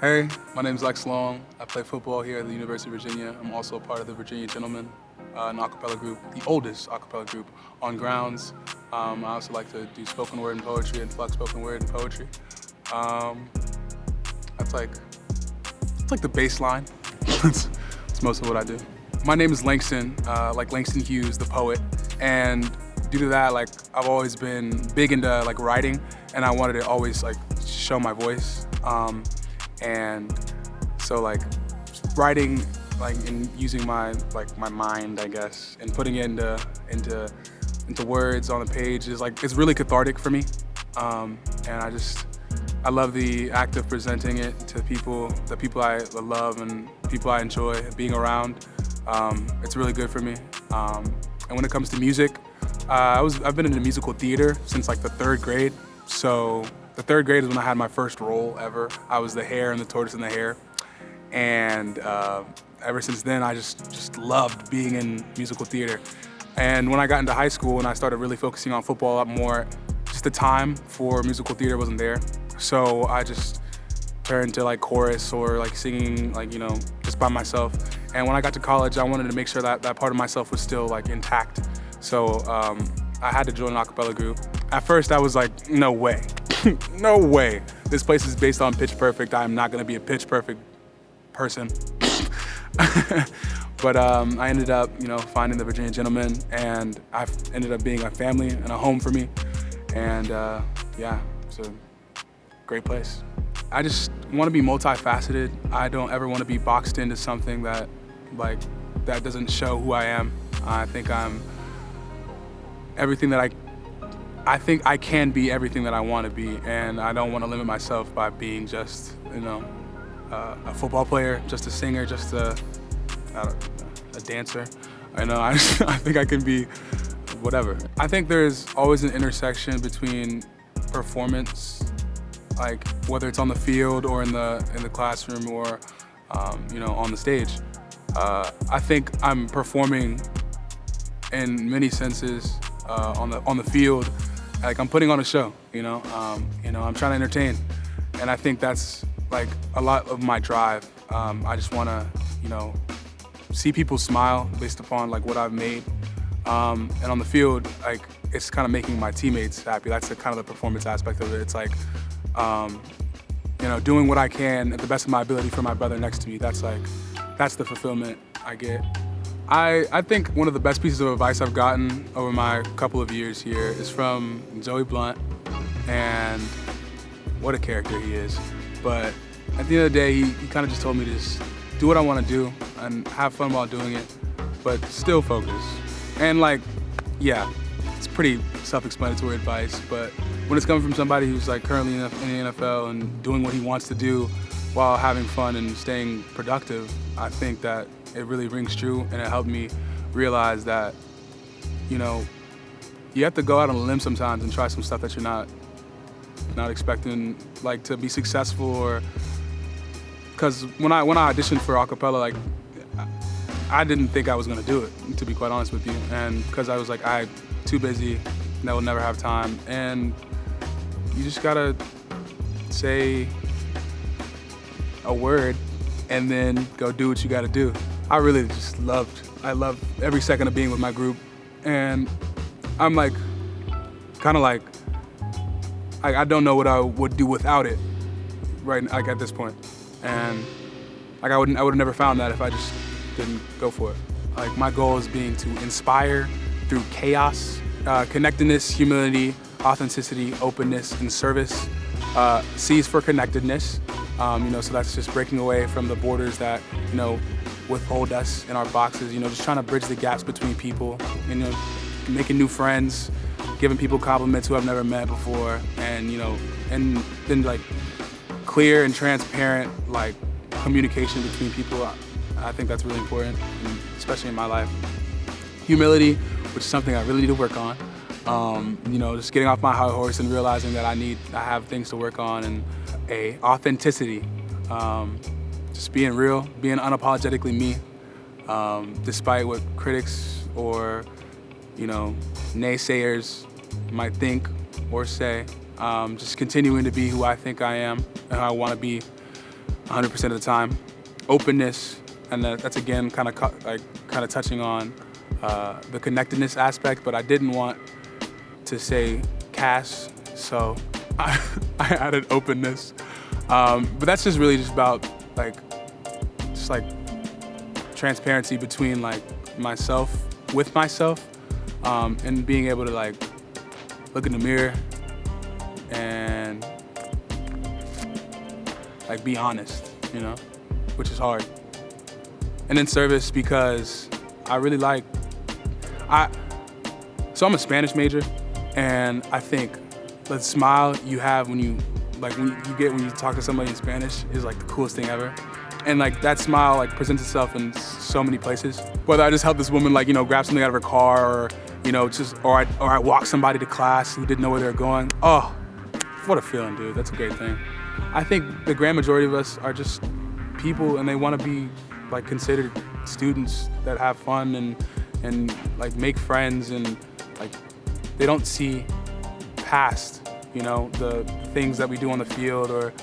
Hey, my name's Lex Long. I play football here at the University of Virginia. I'm also a part of the Virginia Gentlemen, an a cappella group, the oldest a cappella group on grounds. I also like to do spoken word and poetry and flex spoken word and poetry. That's like the baseline. That's most of what I do. My name is Langston, like Langston Hughes, the poet, and due to that, like I've always been big into like writing, and I wanted to always like show my voice. And so like writing, like and using my mind, I guess, and putting it into words on a page is like, it's really cathartic for me. And I love the act of presenting it to the people I love and people I enjoy being around. It's really good for me. And when it comes to music, I've been in musical theater since like the 3rd grade. So the 3rd grade is when I had my first role ever. I was the hare and the tortoise and the hare. And ever since then, I just loved being in musical theater. And when I got into high school and I started really focusing on football a lot more, just the time for musical theater wasn't there. So I just turned to like chorus or like singing, like, you know, just by myself. And when I got to college, I wanted to make sure that that part of myself was still like intact. So I had to join an a cappella group. At first I was like, no way, no way. This place is based on Pitch Perfect. I'm not gonna be a Pitch Perfect person. But I ended up, you know, finding the Virginia Gentlemen, and I ended up being a family and a home for me. And yeah, it's a great place. I just want to be multifaceted. I don't ever want to be boxed into something that doesn't show who I am. I think I'm everything that I think I can be everything that I want to be, and I don't want to limit myself by being just, you know, a football player, just a singer, just a dancer. I know, I think I can be whatever. I think there's always an intersection between performance, like whether it's on the field or in the classroom or you know, on the stage. I think I'm performing in many senses on the field. Like I'm putting on a show, you know. I'm trying to entertain, and I think that's like a lot of my drive. I just want to, you know, see people smile based upon like what I've made. And on the field, like it's kind of making my teammates happy. That's the kind of the performance aspect of it. It's like, you know, doing what I can at the best of my ability for my brother next to me. That's the fulfillment I get. I think one of the best pieces of advice I've gotten over my couple of years here is from Joey Blunt, and what a character he is. But at the end of the day, he kind of just told me to just do what I want to do and have fun while doing it, but still focus. And like, yeah, it's pretty self-explanatory advice, but when it's coming from somebody who's like currently in the NFL and doing what he wants to do while having fun and staying productive, I think that it really rings true, and it helped me realize that, you know, you have to go out on a limb sometimes and try some stuff that you're not expecting, like, to be successful. Or because when I auditioned for a cappella, like, I didn't think I was gonna do it, to be quite honest with you, and because I was like, I'm too busy, and I will never have time. And you just gotta say a word and then go do what you gotta do. I really just I loved every second of being with my group, and I'm like, kind of like, I don't know what I would do without it, right, like at this point. And like I would have never found that if I just didn't go for it. Like my goal is being to inspire through chaos, connectedness, humility, authenticity, openness, and service. C is for connectedness, you know, so that's just breaking away from the borders that, you know, withhold us in our boxes, you know, just trying to bridge the gaps between people, you know, making new friends, giving people compliments who I've never met before, and, you know, and then like clear and transparent like communication between people. I think that's really important, especially in my life. Humility, which is something I really need to work on. You know, just getting off my high horse and realizing that I have things to work on, and authenticity. Just being real, being unapologetically me, despite what critics or, you know, naysayers might think or say. Just continuing to be who I think I am and who I want to be. 100% of the time. Openness, and that's again kind of touching on the connectedness aspect, but I didn't want to say CAS, so I added openness. But that's just really just about like transparency between like myself, with myself, and being able to like look in the mirror and like be honest, you know, which is hard. And then service, because I really like, so I'm a Spanish major, and I think the smile you have when you talk to somebody in Spanish is like the coolest thing ever. And like that smile like presents itself in so many places. Whether I just help this woman like, you know, grab something out of her car, or, you know, or I walk somebody to class who didn't know where they were going. Oh, what a feeling, dude. That's a great thing. I think the grand majority of us are just people, and they want to be like considered students that have fun and like make friends, and like they don't see past, you know, the things that we do on the field, or,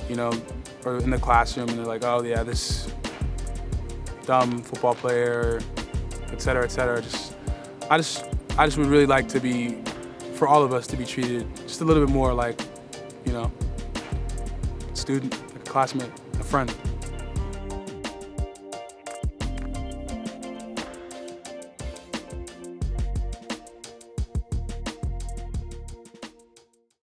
you know, or in the classroom, and they're like, oh yeah, this dumb football player, et cetera, et cetera. I just would really like to be, for all of us to be treated just a little bit more like, you know, a student, like a classmate, a friend.